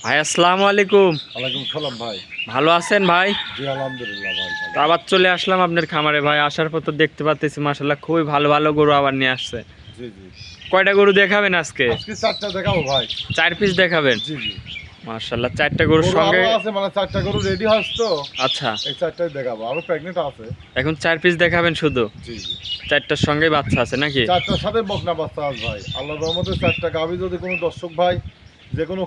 ভাই আসসালামু আলাইকুম। ওয়ালাইকুম সালাম ভাই। ভালো আছেন ভাই? জি আলহামদুলিল্লাহ ভাই ভালো। তো আবার চলে আসলাম আপনার খামারে ভাই। আসার পর তো দেখতে পাচ্ছি মাশাআল্লাহ খুবই ভালো ভালো গরু আবার নিয়ে আসছে। জি জি। কয়টা গরু দেখাবেন আজকে? আজকে চারটা দেখাবো ভাই। 4 পিস দেখাবেন? জি জি। মাশাআল্লাহ 4টা গরুর গরু সঙ্গে আরো আছে, মানে চারটা গরু রেডি হচ্ছে তো। আচ্ছা, এই চারটাই দেখাবো, আরো প্রেগনেন্ট আছে। এখন 4 পিস দেখাবেন শুধু? জি জি। 4টার সঙ্গে বাচ্চা আছে নাকি? চারটার সাথে বকনা বাচ্চা আছে ভাই। আল্লাহর রহমতে চারটা গাভী যদি কোনো দর্শক ভাই, যে কোনো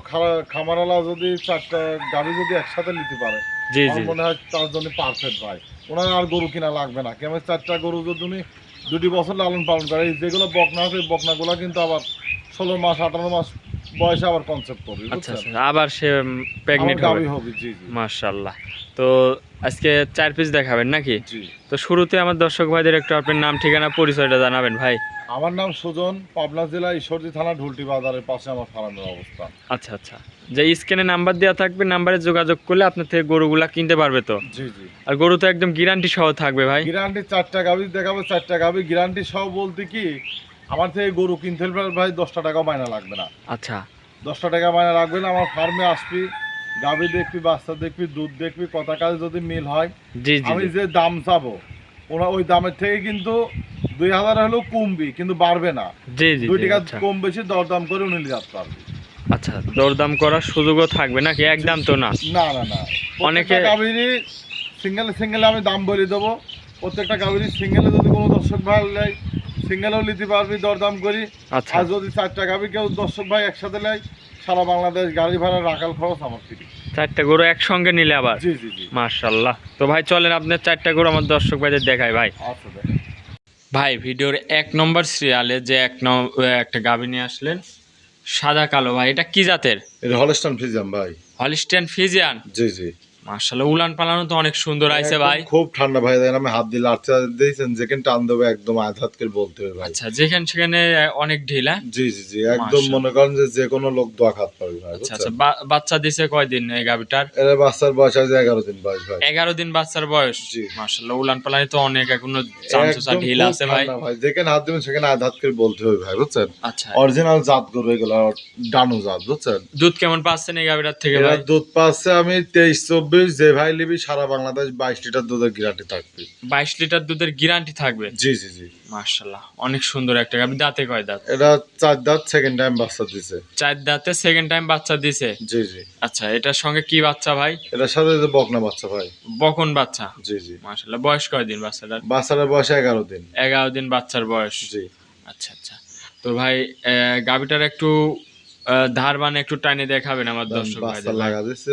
খামারওয়ালা যদি চারটা গাভী যদি একসাথে নিতে পারে, জি আমার জি। মনে হয় তার জন্য পারফেক্ট ভাই। ওনার আর গরু কিনা লাগবে না। কেমন চারটা গরু যদি উনি 2 বছর লালন পালন করে, এই যেগুলো বকনা আছে বকনাগুলো কিন্তু আবার 16 মাস 18 মাস বয়সে আবার কনসেপ্ট করবে, আচ্ছা বুঝছেন? আচ্ছা, আবার সে আমার প্রেগনেন্ট হবে? গাভী হবে। জি জি। মাশাআল্লাহ। তো আজকে 4 পিস দেখাবেন নাকি? জি। তো শুরুতে আমার দর্শক ভাইদের একটু আপনার নাম ঠিকানা পরিচয়টা জানাবেন ভাই। আমার নাম সুজন, পাবনা জেলা ঈশ্বরদী থানা ঢুলটি বাজারের পাশে আমার ফার্মের অবস্থান। আচ্ছা আচ্ছা, যে স্ক্রিনে নাম্বার দেওয়া থাকবে, নাম্বারে যোগাযোগ করলে আপনার থেকে গরুগুলা কিনতে পারবে তো? জি জি। আর গরু তো একদম গ্যারান্টি সহ থাকবে ভাই? গ্যারান্টি চারটা গাভী দেখাবো, চারটা গাভী গ্যারান্টি সহ বলতে কি, আমার থেকে গরু কিনতে হলে ভাই 10টা টাকা মাইনা লাগবে না। আচ্ছা 10টা টাকা মাইনা লাগবে না। আমার ফার্মে আসবি, গাভী দেখবি, বাচ্চা দেখবি, দুধ দেখবি, কথা কাজ যদি মিল হয়, জি জি আমি জি। যে দাম চাবো ওরা ওই দামের থেকে কিন্তু 2000 হলেও কমবি, কিন্তু বাড়বে না। জি জি 2 জি। টাকা আচ্ছা কম বেশি দরদাম করে উনি নিতে পারবি। আচ্ছা, দরদাম করার সুযোগও থাকবে নাকি? একদম তো না? না না না, প্রত্যেকটা অনেকে গাভীরই সিঙ্গেলে আমি দাম বলে দেবো। প্রত্যেকটা গাভীরই সিঙ্গেলে যদি কোনো দর্শক ভাই নেয়, সিঙ্গেলেও নিতে পারবি দরদাম করি। আচ্ছা, আর যদি চারটা গাভী কেউ দর্শক ভাই একসাথে নেয়, সারা বাংলাদেশ গাড়ি ভাড়া রাখাল খরচ আমার ফ্রি। 4টা গরু একসঙ্গে নিলে আবার? জি জি জি। মাশাআল্লাহ। তো ভাই চলেন আপনার 4টা গরু আমার দর্শক ভাইদের দেখাই ভাই। আচ্ছা দেখেন। ভাই ভিডিওর 1 নম্বর সিরিয়ালে যে একটা গাভী নিয়ে আসলেন, সাদা কালো ভাই, এটা কি জাতের? এটা হলস্টাইন ফ্রিজিয়ান ভাই। Holstein Friesian? জি জি। মাশাআল্লাহ, উলান পালানো তো অনেক সুন্দর আইছে একদম ভাই। খুব ঠান্ডা ভাই, দেখেন আমি হাত দিলে আটটা দিয়েছেন, যেখানে টান দেবো একদম আঘাত করে বলতে হবে ভাই। আচ্ছা, যেখানে সেখানে অনেক ঢিলা। জি জি জি, একদম মাশাআল্লাহ। মনে করেন যে যে কোনো লোক দোয়া খাত পারবে ভাই, আচ্ছা আচ্ছা, বুঝছেন? বাচ্চা দিছে কয়দিন এই গাভীটার? এর বাচ্চার বয়স আছে 11 দিন বয়স ভাই। 11 দিন বাচ্চার বয়স? জি। মাশাআল্লাহ, উলান পালানি তো অনেক এখনো চামচুচা একদম ঢিল খুব আছে ভাই। ঠান্ডা ভাই, যেখানে হাত দিবেন সেখানে আঘাত করে বলতে হবে ভাই, বুঝছেন? আচ্ছা, অরিজিনাল জাত গরু এগুলো, ডানু জাত, বুঝছেন? দুধ কেমন পাচ্ছেন এই গাভীটার থেকে এরা ভাই? দুধ পাচ্ছে আমি 23-24, যে ভাই নিবি সারা বাংলাদেশ 22 লিটার দুধের গ্যারান্টি থাকবে। 22 লিটার দুধের গ্যারান্টি থাকবে? জি জি জি। মাশাআল্লাহ, অনেক সুন্দর একটা গাভী। দাঁতে কয় দাঁত? এটা 4 দাঁত, সেকেন্ড টাইম বাচ্চা দিছে। 4 দাঁতে সেকেন্ড টাইম বাচ্চা দিছে? জি জি। আচ্ছা, এটার সঙ্গে কি বাচ্চা ভাই? এটার সাথে যে বকনা বাচ্চা ভাই। বকন বাচ্চা? জি জি। মাশাআল্লাহ, বয়স কয়দিন বাচ্চাটার? বাচ্চাটার বয়স 11 দিন। 11 দিন বাচ্চার বয়স? জি। আচ্ছা আচ্ছা। তো ভাই গাভীটার একটু ধার বানে একটু টাইনে দেখাবেন আমার দর্শক বাচ্চা ভাইদের ভাই। লাগা দিচ্ছে,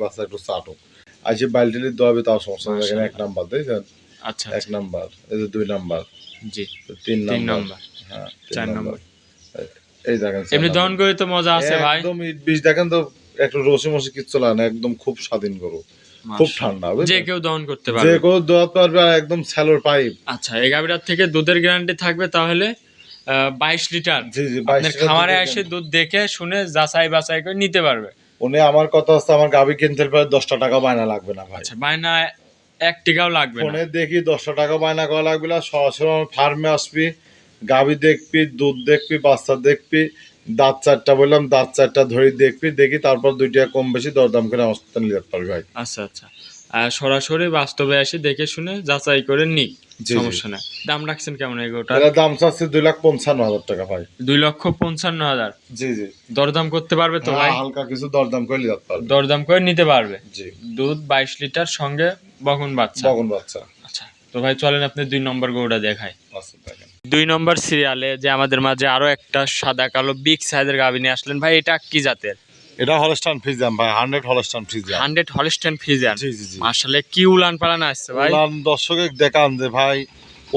বাচ্চা একটু চাটো। আজকে বালতিলি দোয়াবে তাও সমস্যা নেই। দেখেন 1 নাম্বার দেখছেন? আচ্ছা 1 আচ্ছা। নাম্বার, এই যে 2 নাম্বার, জি। 3 3 নাম্বার। নম্বর, হ্যাঁ 4 3 নম্বর। নাম্বার। এই দেখেন 4 এমনি দহন নাম্বার। করে তো মজা আছে ভাই? একদম ইট বিষ দেখেন তো, একটু রসি মসি কিচ্ছু লাগে না, একদম খুব স্বাধীন গরু। খুব মাশাআল্লাহ। ঠান্ডা, যে বুঝছেন? কেউ দহন করতে যে পারবে? কেউ দোয়াতে পারবে, আর একদম স্যালোর পাইপ। আচ্ছা, এই গাভীটার থেকে দুধের গ্যারান্টি থাকবে তাহলে 22 লিটার? জি জি, 22 আপনার লিটার খামারে দুধের এসে গ্যারান্টি। দুধ দেখে শুনে যাচাই বাছাই করে নিতে পারবে? উনি আমার কথা হচ্ছে, আমার গাভী কিনতে পারে 10টা টাকা বায়না লাগবে না ভাই। আচ্ছা, বায়না 1 টাকাও লাগবে না? ফোনে দেখি 10টা টাকা বায়না করা লাগবে না, সরাসরি আমার ফার্মে আসবি, গাভী দেখবি, দুধ দেখবি, বাচ্চা দেখবি, দাঁত চারটা বললাম, দাঁত চারটা ধরে দেখবি, দেখি তারপর 2 টাকা কম বেশি দরদাম করে আমার সাথে নিতে পারবি ভাই। আচ্ছা আচ্ছা। সরাসরি বাস্তবে এসে দেখে শুনে যাচাই করে নিক, জি জি। সমস্যা নাই। দাম রাখছেন কেমন এগোটা? এটার দাম চাচ্ছে 2,55,000 টাকা ভাই। 2,55,000? জি জি। দরদাম করতে পারবে তো ভাই? হ্যাঁ, হালকা কিছু দরদাম করে নিতে পারবি। দরদাম করে নিতে পারবে? জি। দুধ 22 লিটার সঙ্গে বকন বাচ্চা? বকন বাচ্চা। আচ্ছা, তো ভাই চলেন আপনি 2 নম্বর গরুটা দেখাই। আচ্ছা দেখেন। 2 নম্বর সিরিয়ালে যে আমাদের মাঝে আরো একটা সাদা কালো বিগ সাইজের গাভী নিয়ে আসলেন ভাই, এটা কি জাতের? এটা হলস্টাইন ফ্রিজিয়ান ভাই, 100 হলস্টাইন ফ্রিজিয়ান। 100 Holstein Friesian? জি জি জি। আসলে কি উলান পালান আসছে ভাই? উলান দর্শকে দেখান যে ভাই,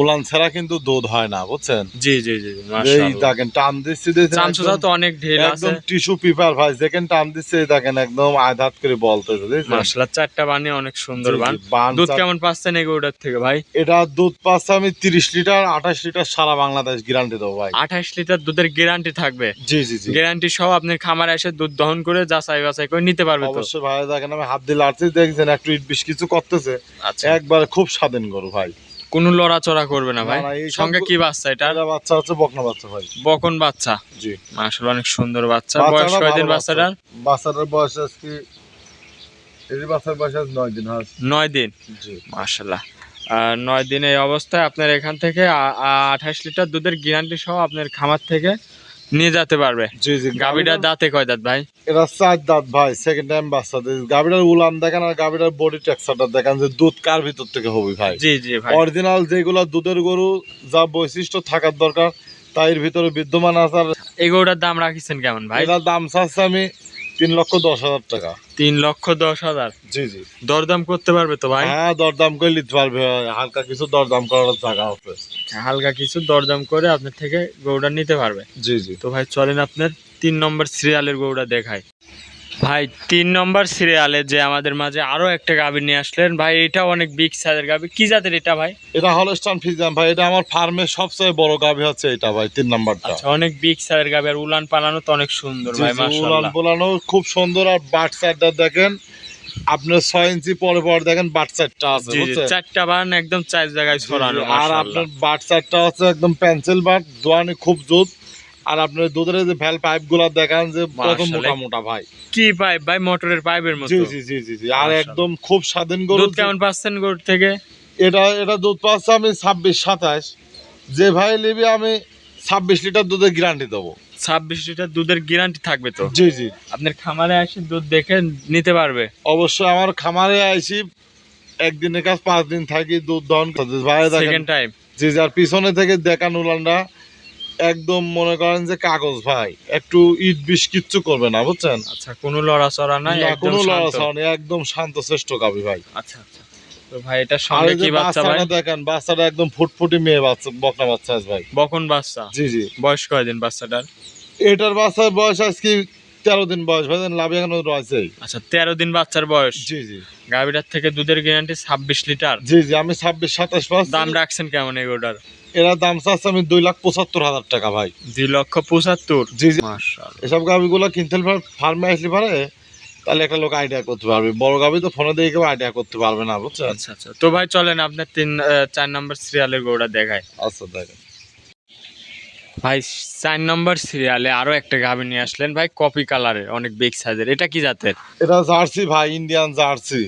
উলান ছাড়া কিন্তু দুধ হয় না, বুঝছেন? জি জি জি, এই মাশাআল্লাহ। দেখেন টান দিচ্ছি, দেখেন চামচুচা তো অনেক ঢিল আছে। একদম টিস্যু পেপার ভাই, যেখানে টান দিচ্ছে এই দেখেন একদম আঘাত করে বলতেছে, দেখছেন? মাশাআল্লাহ, 4টা বানি অনেক সুন্দর জি, বান। জি, বান দুধ চার- কেমন পাচ্ছেন এই গরুটার থেকে ভাই? এটা দুধ পাচ্ছে আমি 30 লিটার 28 লিটার সারা বাংলাদেশ গ্যারান্টি দেবো ভাই। 28 লিটার দুধের গ্যারান্টি থাকবে? জি জি জি। গ্যারান্টি সহ আপনার খামারে এসে দুধ দহন করে যাচাই বাছাই করে নিতে পারবে তো? অবশ্যই ভাই, দেখেন আমি হাত দিয়ে লাড়ছি, দেখছেন একটু ইট বিষ কিছু করতেছে, আচ্ছা একবার খুব স্বাধীন গরু ভাই। কোনো লড়াচড়া করবে না ভাই? না, এই সব- সঙ্গে কি বাচ্চা এটা? এটা বাচ্চা হচ্ছে বকনা বাচ্চা ভাই। বকন বাচ্চা। জি। মাশাআল্লাহ অনেক সুন্দর বাচ্চা। বয়স বাচ্চাটা কয়দিন ভালো বাচ্চাটার? বাচ্চাটার বয়স আজকে এই বাচ্চার বয়স আজ 9 দিন হয়। 9 দিন। জি। মাশাআল্লাহ। 9 দিন এই অবস্থায় আপনার এখান থেকে 28 লিটার দুধের গ্যারান্টি সহ আপনার খামার থেকে নিয়ে যেতে পারবে। জি জি। গাভীটার দাঁতে কয় দাঁত ভাই? এটা 4 দাঁত ভাই, সেকেন্ড টাইম বাচ্চা দিয়েছে। গাভীটার উলান দেখেন আর গাভীটার বডি টেক্সচারটা দেখেন যে দুধ কার ভিতর থেকে হবে ভাই। জি জি ভাই। অরিজিনাল যেগুলো দুধের গরু যা বৈশিষ্ট্য থাকার দরকার তাই এর ভিতরে বিদ্যমান আছে। আর এই গরুটার দাম রাখিছেন কেমন ভাই? এটার দাম চাচ্ছে আমি 3,10,000 টাকা। 3,10,000। জি জি। দরদাম করতে পারবে তো ভাই? হ্যাঁ, দরদাম করে নিতে পারবে, হালকা কিছু দরদাম করার জায়গা আছে। হালকা কিছু দরদাম করে আপনার থেকে গরুটা নিতে পারবে। জি জি। তো ভাই চলেন আপনার 3 নম্বর সিরিয়ালের গরুটা দেখাই। ভাই 3 নম্বর সিরিয়ালে যে আমাদের মাঝে আরো একটা গাভী নিয়ে আসলেন ভাই, এটা অনেক বিগ সাইজের গাভী। কি জাতের এটা ভাই? এটা হলস্টাইন ফ্রিজিয়ান ভাই। এটা আমার ফার্মের সবচেয়ে বড় গাভী হচ্ছে এটা ভাই, 3 নাম্বারটা। আচ্ছা, অনেক বিগ সাইজের গাভী আর উলান পালানো তো অনেক সুন্দর জি ভাই জি, উলান মাশাআল্লাহ। পোলানো খুব সুন্দর। আর বাট সাইডটা দেখেন আপনার 6 ইঞ্চি পরে পরে দেখেন বাট সাইডটা আছে, জি জি, বুঝছেন? চারটা বান একদম চার জায়গায় জি, জি। ছড়ানো আর মাশাআল্লাহ। আপনার বাট সাইডটা হচ্ছে একদম পেন্সিল বাট, দোয়ানি খুব জোর। আর আপনার দুধের যে ভ্যাল পাইপ গুলা দেখেন যে কত মোটা মাশাআল্লাহ। মোটা ভাই। কি পাইপ ভাই? মোটরের পাইপের মতো। জি জি জি জি জি। আর মাশাআল্লাহ। একদম খুব স্বাধীন গরু। দুধ কেমন পাচ্ছেন গরুর থেকে? এটা দুধ পাচ্ছে আমি 26-27। যে ভাই নিবি আমি 26 লিটার দুধের গ্যারান্টি দেবো। 26 লিটার দুধের গ্যারান্টি থাকবে তো? জি জি। আপনার খামারে এসে দুধ দেখে নিতে পারবে? অবশ্যই আমার খামারে আইসি একদিনের কাজ 5 দিন থাকি, দুধ দহন করতে ভাই দেখেন। Second time. জি যার পিছনে থেকে দেখান উলানটা একদম মনে করেন যে কাগজ ভাই, একটু ইট বিষ কিচ্ছু করবে না, বুঝছেন? আচ্ছা, কোনো লড়াচড়া নাই, না, একদম কোনো শান্ত। লড়াচড়া নেই, একদম শান্ত শ্রেষ্ঠ গাভী ভাই। আচ্ছা আচ্ছা। তো ভাই এটার আর সঙ্গে এই যে কি বাচ্চা ভাই? বাচ্চাটা দেখেন, বাচ্চাটা একদম ফুটফুটি মেয়ে বাচ্চা, বকনা বাচ্চা আছে ভাই। বকন বাচ্চা। জি জি। বয়স কয়দিন বাচ্চাটার? এটার বাচ্চার বয়স আজকে 13 দিন বয়স ভাই, লাভ এখনো রয়েছে। আচ্ছা, 13 দিন বাচ্চার বয়স। জি জি। গাভীটার থেকে দুধের গ্যারান্টি 26 লিটার। জি জি, আমি 26-27 পাচ্ছি। দাম রাখছেন কেমন এগুলোর? এরা দাম চাচ্ছে আমি 2,75,000 টাকা ভাই। 2,75,000। জি জি। মাশাআল্লাহ। এসব গাভিগুলো কিনতে ফার্মে আসলে পারে, তাহলে একটা লোক আইডিয়া করতে পারবে। বড় গাভি তো ফোনে দিয়ে কেউ আইডিয়া করতে পারবে না, বুঝছেন? আচ্ছা আচ্ছা। তো ভাই চলেন আপনার 4 নম্বর সিরিয়ালের গরুটা দেখাই। আচ্ছা দেখেন ভাই 4 নম্বর সিরিয়ালে আরো একটা গাভী নিয়ে আসলেন ভাই, কপি কালারের, অনেক বিগ সাইজের। এটা কি জাতের? এটা জার্সি ভাই, ইন্ডিয়ান জার্সি।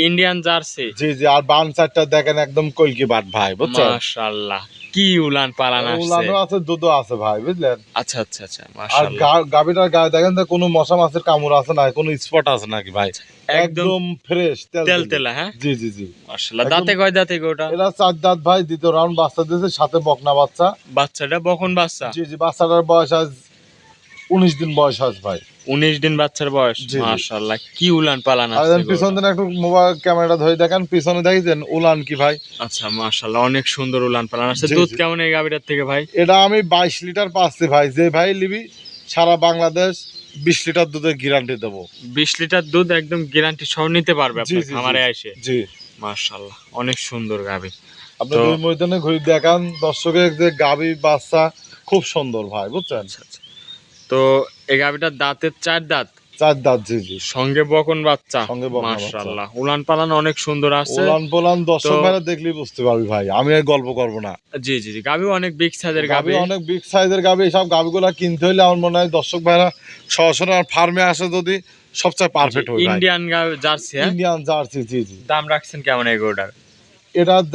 Indian Jersey. জি জি। আর বান চারটা দেখেন একদম কলকি বাট ভাই, বুঝছেন? মাশাআল্লাহ, কি উলান পালান আসছে। উলানো আছে, দুধও আছে ভাই, বুঝলেন? আচ্ছা আচ্ছা আচ্ছা, আর মাশাআল্লাহ। গাভিটার গায়ে দেখেন তো কোনো মশা মাছের কামড় আছে না, কোনো স্পট আছে নাকি ভাই? একদম একদম ফ্রেশ তেল তেলা। হ্যাঁ জি জি জি। মাশাআল্লাহ। একদম- দাঁতে কয় দাঁতে গরুটা? এরা 4 দাঁত ভাই, দ্বিতীয় রাউন্ড বাচ্চা দিয়েছে, সাথে বকনা বাচ্চা। বাচ্চাটা বকন বাচ্চা। জি জি। বাচ্চাটার বয়স আজ 19 দিন বয়স আছে ভাই। 19 দিন বাচ্চার বয়স। জি, জি। মাশাআল্লাহ, কি উলান পালান আর আসছে পিছন গরুটা। দিন একটু মোবাইল ক্যামেরাটা ধরে দেখেন, পিছনে দেখেছেন উলান কি ভাই? আচ্ছা মাশাআল্লাহ, অনেক সুন্দর উলান পালান আসছে। জি, দুধ জি। কেমন এই গাভীটার থেকে ভাই? এটা আমি 22 লিটার পাচ্ছি ভাই। যে ভাই নিবি সারা বাংলাদেশ 20 লিটার দুধের গ্যারান্টি দেবো। 20 লিটার দুধ একদম গ্যারান্টি সহ নিতে পারবে জি আপনার জি খামারে জি। এসে। জি। মাশাআল্লাহ, অনেক সুন্দর গাভী। আপনি তো- দুই ময়দানে ঘুরে দেখান দর্শকের যে গাভী বাচ্চা খুব সুন্দর ভাই, বুঝছেন? আচ্ছা আচ্ছা। তো এই গাভীটার দাঁতের 4 দাঁত, 4 দাঁত। জি জি। সঙ্গে বকন বাচ্চা। সঙ্গে বকনা বাচ্চা। মাশাআল্লাহ, উলান পালান অনেক সুন্দর আছে। উলান পোলান দর্শক তো- ভাইরা দেখলেই বুঝতে পারবি ভাই, আমি আর গল্প করবো না। জি জি জি, গাভী অনেক বিগ সাইজের গাভী গাভী। অনেক বিগ সাইজের গাভী। সব গাভীগুলো কিনতে হলে আমার মনে হয় দর্শক ভাইরা সরাসরি আর ফার্মে আসে যদি সবচেয়ে পারফেক্ট হয় ভাই। Indian jersey. হ্যাঁ, ইন্ডিয়ান জার্সি। জি জি। দাম রাখছেন কেমন এই গরুটার? এটার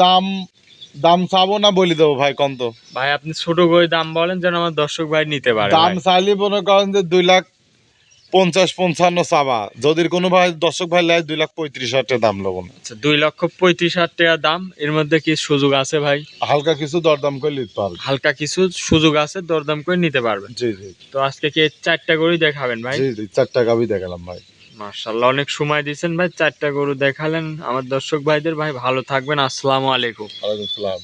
দাম চাবো না বলে দেবো ভাই, কম তো? ভাই আপনি ছোট করে দাম বলেন যেন আমার দর্শক ভাই নিতে পারে। দাম ভাই চাইলে মনে করেন যে 2,50,55 চাবা। যদি কোনো ভাই দর্শক ভাই লাই 2,35,000 টাকা দাম লব না। আচ্ছা, 2,35,000 টাকা দাম। এর মধ্যে কি সুযোগ আছে ভাই? হালকা কিছু দরদাম করে নিতে পারবে। হালকা কিছু সুযোগ আছে, দরদাম করে নিতে পারবেন। জি জি। তো আজকে কি 4টা গরুই দেখাবেন ভাই? জি জি, 4টা গাভী দেখালাম ভাই। মাশাআল্লাহ, অনেক সময় দিয়েছেন ভাই, 4টা গরু দেখালেন আমার দর্শক ভাইদের। ভাই ভালো থাকবেন, আসসালামু আলাইকুম। ওয়ালাইকুম সালাম।